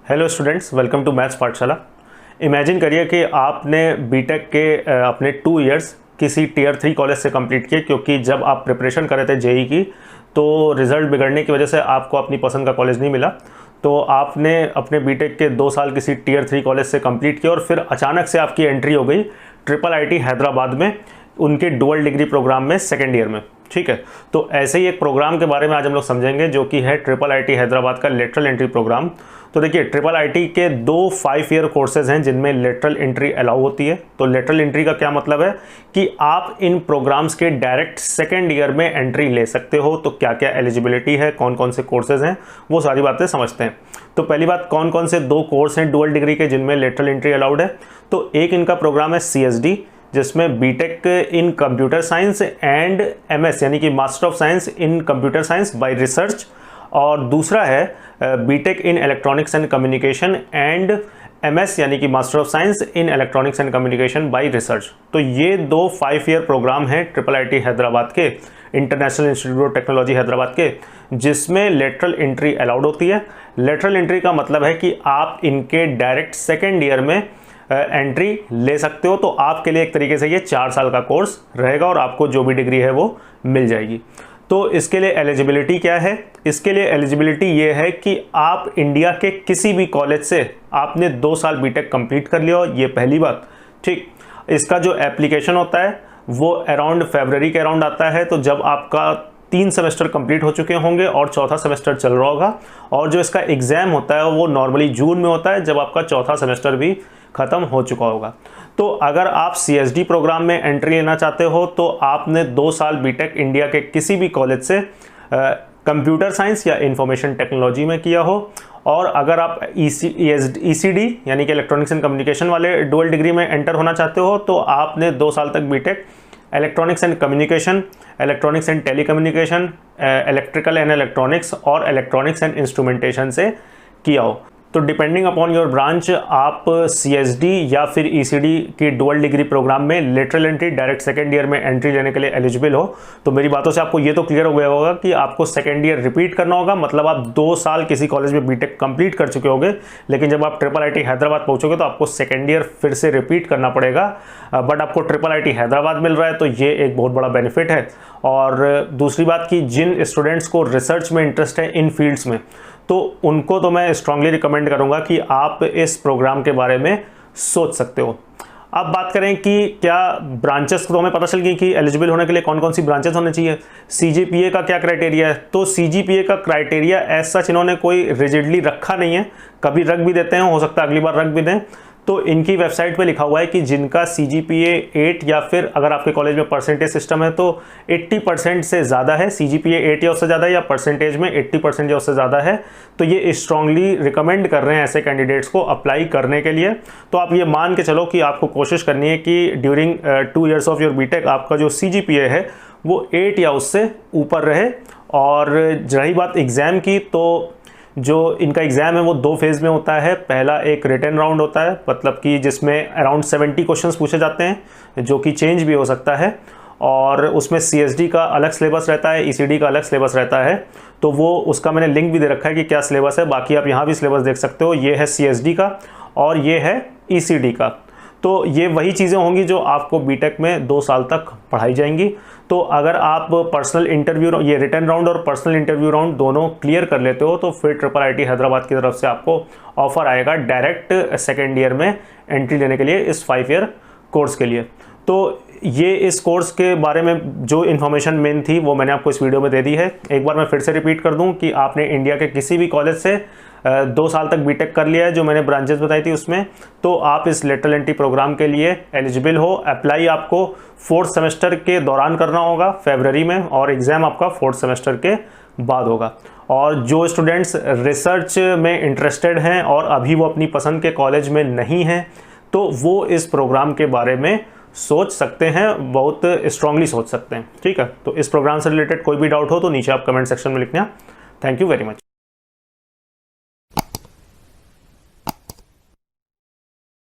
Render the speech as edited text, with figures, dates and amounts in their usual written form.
Hello students, welcome to maths Pathshala. Imagine करिए कि आपने बीटेक के अपने 2 इयर्स किसी टियर 3 कॉलेज से कंप्लीट किए, क्योंकि जब आप प्रिपरेशन कर रहे थे जेई की तो रिज़ल्ट बिगड़ने की वजह से आपको अपनी पसंद का कॉलेज नहीं मिला। तो आपने अपने बीटेक के 2 साल किसी टियर 3 कॉलेज से कंप्लीट किया और फिर अचानक से आपकी एंट्री हो गई IIIT हैदराबाद में, उनके डुअल डिग्री प्रोग्राम में सेकेंड ईयर में। ठीक है, तो ऐसे ही एक प्रोग्राम के बारे में आज हम लोग समझेंगे जो कि है IIIT हैदराबाद का लेटरल एंट्री प्रोग्राम। तो देखिए, IIIT के 2 5 ईयर कोर्सेज हैं जिनमें लेटरल एंट्री अलाउ होती है। तो लेटरल एंट्री का क्या मतलब है कि आप इन प्रोग्राम्स के डायरेक्ट सेकेंड ईयर में एंट्री ले सकते हो। तो क्या क्या एलिजिबिलिटी है, कौन कौन से कोर्सेज हैं, वो सारी बातें समझते हैं। तो पहली बात, कौन कौन से 2 कोर्स हैं डुअल डिग्री के जिनमें लेटरल एंट्री अलाउड है। तो एक इनका प्रोग्राम है CSD, जिसमें BTech in computer science and MS यानी कि master of science in computer science by research, और दूसरा है BTech in electronics and communication and MS यानी कि master of science in electronics and communication by research. तो ये 2 5 ईयर प्रोग्राम हैं IIIT हैदराबाद के, international institute of technology Hyderabad के, जिसमें लेटरल एंट्री अलाउड होती है। लेटरल एंट्री का मतलब है कि आप इनके डायरेक्ट सेकेंड ईयर में एंट्री ले सकते हो। तो आपके लिए एक तरीके से ये 4 साल का कोर्स रहेगा और आपको जो भी डिग्री है वो मिल जाएगी। तो इसके लिए एलिजिबिलिटी क्या है? इसके लिए एलिजिबिलिटी ये है कि आप इंडिया के किसी भी कॉलेज से आपने 2 साल बीटेक कंप्लीट कर लिया हो, ये पहली बात। ठीक, इसका जो एप्लीकेशन होता है वो अराउंड फरवरी के अराउंड आता है। तो जब आपका 3 सेमेस्टर कंप्लीट हो चुके होंगे और चौथा सेमेस्टर चल रहा होगा, और जो इसका एग्ज़ाम होता है वो नॉर्मली जून में होता है जब आपका चौथा सेमेस्टर भी ख़त्म हो चुका होगा। तो अगर आप CSD प्रोग्राम में एंट्री लेना चाहते हो तो आपने 2 साल बीटेक इंडिया के किसी भी कॉलेज से कंप्यूटर साइंस या इंफॉर्मेशन टेक्नोलॉजी में किया हो, और अगर आप ECD यानी कि इलेक्ट्रॉनिक्स एंड कम्युनिकेशन वाले डुअल डिग्री में एंटर होना चाहते हो तो आपने 2 साल तक BTech electronics and communication, electronics and telecommunication, electrical and electronics और इलेक्ट्रॉनिक्स एंड इंस्ट्रूमेंटेशन से किया हो। तो डिपेंडिंग अपॉन योर ब्रांच आप CSD या फिर ECD की डुअल डिग्री प्रोग्राम में lateral entry direct second year में एंट्री लेने के लिए एलिजिबल हो। तो मेरी बातों से आपको ये तो क्लियर हो गया होगा कि आपको सेकेंड ईयर रिपीट करना होगा, मतलब आप 2 साल किसी कॉलेज में बीटेक कंप्लीट कर चुके होंगे, लेकिन जब आप IIIT हैदराबाद पहुंचोगे तो आपको सेकेंड ईयर फिर से रिपीट करना पड़ेगा। बट आपको IIIT हैदराबाद मिल रहा है तो ये एक बहुत बड़ा बेनिफिट है। और दूसरी बात कि जिन स्टूडेंट्स को रिसर्च में इंटरेस्ट है इन फील्ड्स में, तो उनको तो मैं स्ट्रांगली रिकमेंड करूंगा कि आप इस प्रोग्राम के बारे में सोच सकते हो। अब बात करें कि क्या ब्रांचेस, तो हमें पता चल गई कि एलिजिबल होने के लिए कौन कौन सी ब्रांचेस होने चाहिए। CGPA का क्या क्राइटेरिया है? तो CGPA का क्राइटेरिया एज सच इन्होंने कोई रिजिडली रखा नहीं है, कभी रख भी देते हैं, हो सकता है अगली बार रख भी दें। तो इनकी वेबसाइट पे लिखा हुआ है कि जिनका CGPA 8 या फिर अगर आपके कॉलेज में परसेंटेज सिस्टम है तो 80% से ज़्यादा है, CGPA 8 या उससे ज़्यादा है, या परसेंटेज में 80% या उससे ज़्यादा है, तो ये स्ट्रांगली रिकमेंड कर रहे हैं ऐसे कैंडिडेट्स को अप्लाई करने के लिए। तो आप ये मान के चलो कि आपको कोशिश करनी है कि during 2 years of your BTech आपका जो CGPA है वो 8 या उससे ऊपर रहे। और रही बात एग्ज़ाम की, तो जो इनका एग्ज़ाम है वो 2 फेज़ में होता है। पहला एक रिटन राउंड होता है, मतलब कि जिसमें अराउंड 70 क्वेश्चंस पूछे जाते हैं, जो कि चेंज भी हो सकता है, और उसमें CSD का अलग सिलेबस रहता है, ECD का अलग सिलेबस रहता है। तो वो उसका मैंने लिंक भी दे रखा है कि क्या सिलेबस है, बाकी आप यहाँ भी सिलेबस देख सकते हो। ये है CSD का और ये है ECD का। तो ये वही चीज़ें होंगी जो आपको बीटेक में 2 साल तक पढ़ाई जाएंगी। तो अगर आप पर्सनल इंटरव्यू, ये रिटन राउंड और पर्सनल इंटरव्यू राउंड दोनों क्लियर कर लेते हो तो फिर IIIT हैदराबाद की तरफ से आपको ऑफर आएगा डायरेक्ट सेकेंड ईयर में एंट्री लेने के लिए इस 5 ईयर कोर्स के लिए। तो ये इस कोर्स के बारे में जो इन्फॉर्मेशन मेन थी वो मैंने आपको इस वीडियो में दे दी है। एक बार मैं फिर से रिपीट कर दूं कि आपने इंडिया के किसी भी कॉलेज से 2 साल तक बीटेक कर लिया है, जो मैंने ब्रांचेस बताई थी उसमें, तो आप इस लेटरल एंट्री प्रोग्राम के लिए एलिजिबल हो। अप्लाई आपको 4th सेमेस्टर के दौरान करना होगा फरवरी में, और एग्ज़ाम आपका 4th सेमेस्टर के बाद होगा। और जो स्टूडेंट्स रिसर्च में इंटरेस्टेड हैं और अभी वो अपनी पसंद के कॉलेज में नहीं हैं, तो वो इस प्रोग्राम के बारे में सोच सकते हैं, बहुत स्ट्रांगली सोच सकते हैं। ठीक है, तो इस प्रोग्राम से रिलेटेड कोई भी डाउट हो तो नीचे आप कमेंट सेक्शन में लिखना। Thank you very much.